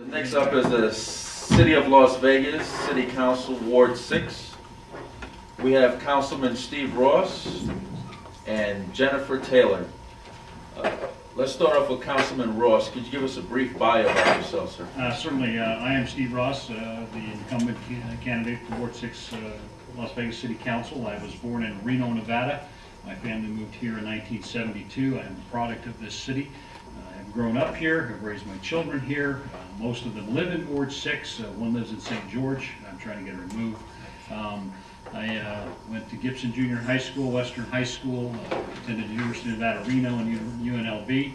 Next up is the City of Las Vegas, City Council, Ward 6. We have Councilman Steve Ross and Jennifer Taylor. Let's start off with Councilman Ross. Could you give us a brief bio about yourself, sir? Certainly. I am Steve Ross, the incumbent candidate for Ward 6 Las Vegas City Council. I was born in Reno, Nevada. My family moved here in 1972. I am a product of this city. I've grown up here, have raised my children here. Most of them live in Ward 6. One lives in St. George. I'm trying to get her moved. I went to Gibson Junior High School, Western High School, attended the University of Nevada, Reno, and UNLV.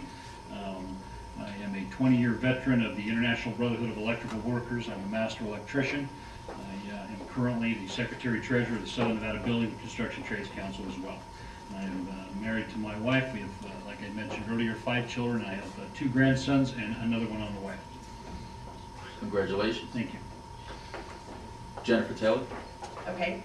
I am a 20-year veteran of the International Brotherhood of Electrical Workers. I'm a master electrician. I am currently the Secretary-Treasurer of the Southern Nevada Building and Construction Trades Council as well. I am married to my wife. We have, like I mentioned earlier, 5 children. I have 2 grandsons and another one on the way. Congratulations. Thank you. Jennifer Taylor. Okay.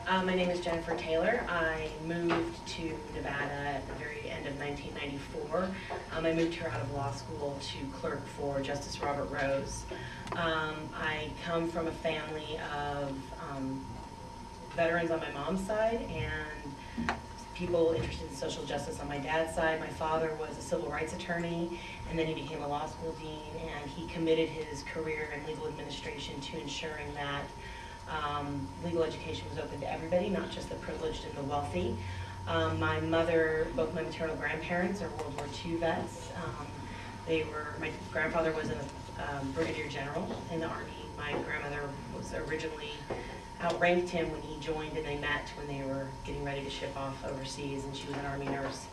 My name is Jennifer Taylor. I moved to Nevada at the very end of 1994. I moved here out of law school to clerk for Justice Robert Rose. I come from a family of veterans on my mom's side and people interested in social justice on my dad's side. My father was a civil rights attorney, and then he became a law school dean, and he committed his career in legal administration to ensuring that legal education was open to everybody, not just the privileged and the wealthy. My mother, both my maternal grandparents are World War II vets. My grandfather was a brigadier general in the Army. My grandmother was originally outranked him when he joined, and they met when they were getting ready to ship off overseas, and she was an Army nurse.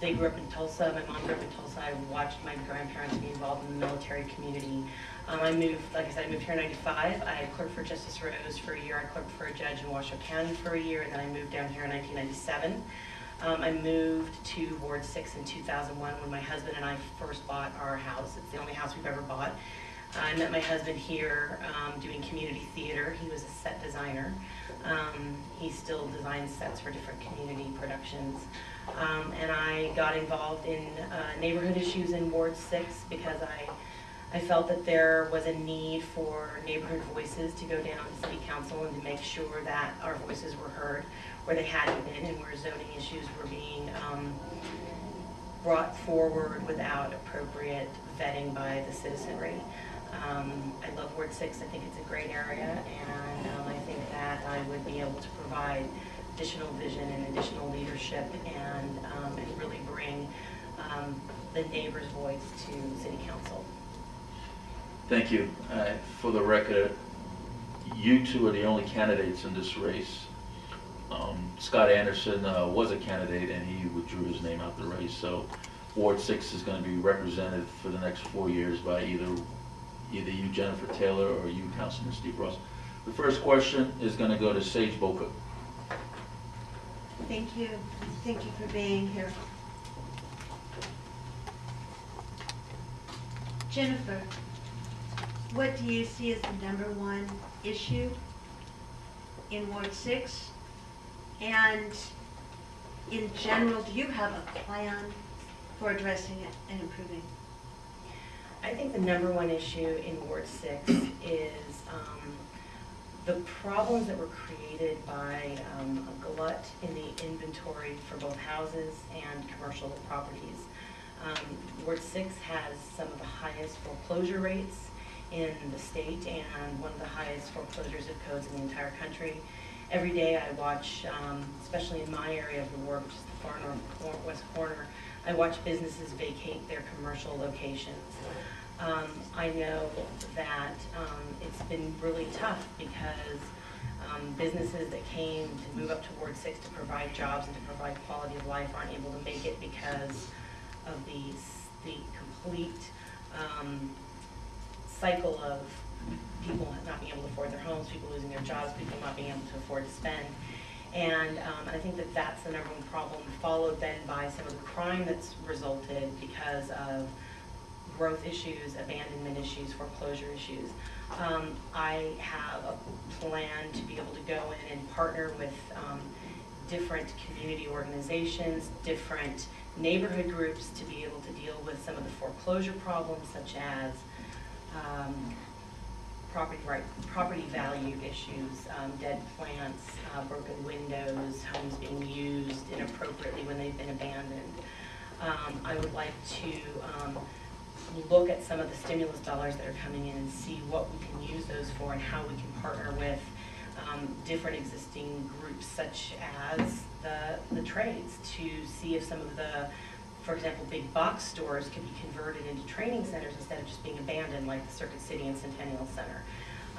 They grew up in Tulsa. My mom grew up in Tulsa. I watched my grandparents be involved in the military community. I moved, like I said, I moved here in '95. I clerked for Justice Rose for a year. I clerked for a judge in Washoe County for a year, and then I moved down here in 1997. I moved to Ward 6 in 2001 when my husband and I first bought our house. It's the only house we've ever bought. I met my husband here doing community theater. He was a set designer. He still designs sets for different community productions. And I got involved in neighborhood issues in Ward 6 because I felt that there was a need for neighborhood voices to go down to City Council and to make sure that our voices were heard where they hadn't been and where zoning issues were being brought forward without appropriate vetting by the citizenry. I love Ward 6. I think it's a great area, and I think that I would be able to provide additional vision and additional leadership and really bring the neighbor's voice to City Council. Thank you. For the record, you two are the only candidates in this race. Scott Anderson was a candidate and he withdrew his name out the race, so Ward 6 is going to be represented for the next 4 years by either you, Jennifer Taylor, or you, Councilman Steve Ross. The first question is going to go to Sage Boca. Thank you. Thank you for being here. Jennifer, what do you see as the #1 issue in Ward 6? And in general, do you have a plan for addressing it and improving? I think the #1 issue in Ward 6 is the problems that were created by a glut in the inventory for both houses and commercial properties. Ward 6 has some of the highest foreclosure rates in the state and one of the highest foreclosure zip codes in the entire country. Every day I watch, especially in my area of the ward, which is the far northwest corner, I watch businesses vacate their commercial locations. I know that it's been really tough because businesses that came to move up to Ward 6 to provide jobs and to provide quality of life aren't able to make it because of the complete cycle of people not being able to afford their homes, people losing their jobs, people not being able to afford to spend. And I think that that's the #1 problem, followed then by some of the crime that's resulted because of growth issues, abandonment issues, foreclosure issues. I have a plan to be able to go in and partner with different community organizations, different neighborhood groups to be able to deal with some of the foreclosure problems, such as property value issues, dead plants, broken windows, homes being used inappropriately when they've been abandoned. I would like to look at some of the stimulus dollars that are coming in and see what we can use those for and how we can partner with different existing groups such as the trades to see if some of the, for example, big box stores could be converted into training centers instead of just being abandoned like the Circuit City and Centennial Center.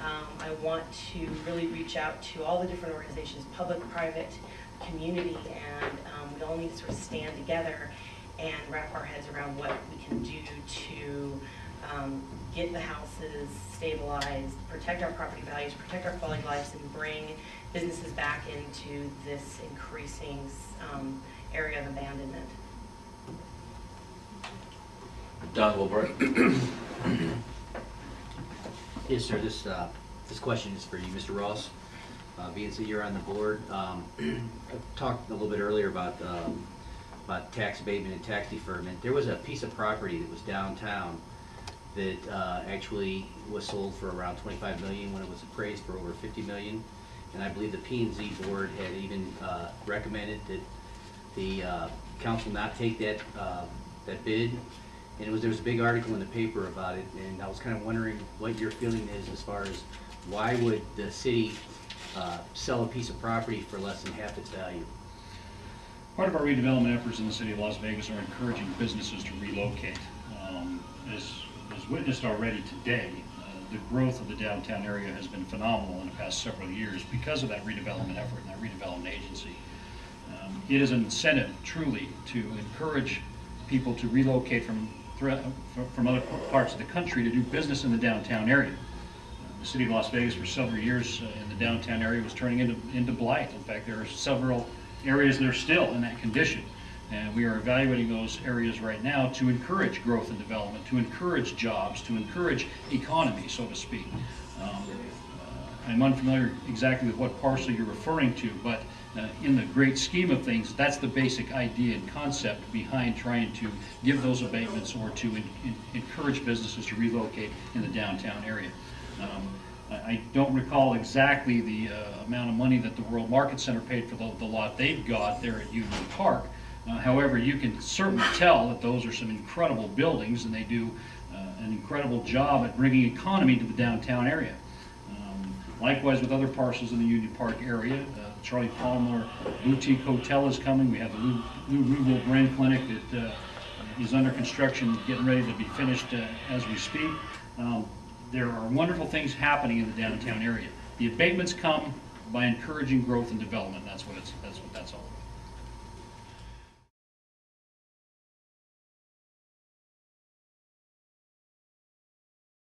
I want to really reach out to all the different organizations, public, private, community, and we all need to sort of stand together and wrap our heads around what we can do to get the houses stabilized, protect our property values, protect our quality of lives, and bring businesses back into this increasing area of abandonment. Don Wilbright. Yes, sir. This question is for you, Mr. Ross. Being that you're on the board, I talked a little bit earlier about tax abatement and tax deferment. There was a piece of property that was downtown that actually was sold for around $25 million when it was appraised for over $50 million. And I believe the P&Z board had even recommended that the council not take that bid. And there was a big article in the paper about it, and I was kind of wondering what your feeling is as far as why would the city sell a piece of property for less than half its value? Part of our redevelopment efforts in the city of Las Vegas are encouraging businesses to relocate. As witnessed already today, the growth of the downtown area has been phenomenal in the past several years because of that redevelopment effort and that redevelopment agency. It is an incentive, truly, to encourage people to relocate from other parts of the country to do business in the downtown area. The city of Las Vegas for several years in the downtown area was turning into blight. In fact, there are several areas that are still in that condition. And we are evaluating those areas right now to encourage growth and development, to encourage jobs, to encourage economy, so to speak. I'm unfamiliar exactly with what parcel you're referring to, but in the great scheme of things, that's the basic idea and concept behind trying to give those abatements or to encourage businesses to relocate in the downtown area. I don't recall exactly the amount of money that the World Market Center paid for the lot they've got there at Union Park. However, you can certainly tell that those are some incredible buildings, and they do an incredible job at bringing economy to the downtown area. Likewise with other parcels in the Union Park area, Charlie Palmer Boutique Hotel is coming. We have the Lou Rubel Brain Clinic that is under construction, getting ready to be finished as we speak. There are wonderful things happening in the downtown area. The abatements come by encouraging growth and development. That's what that's all about.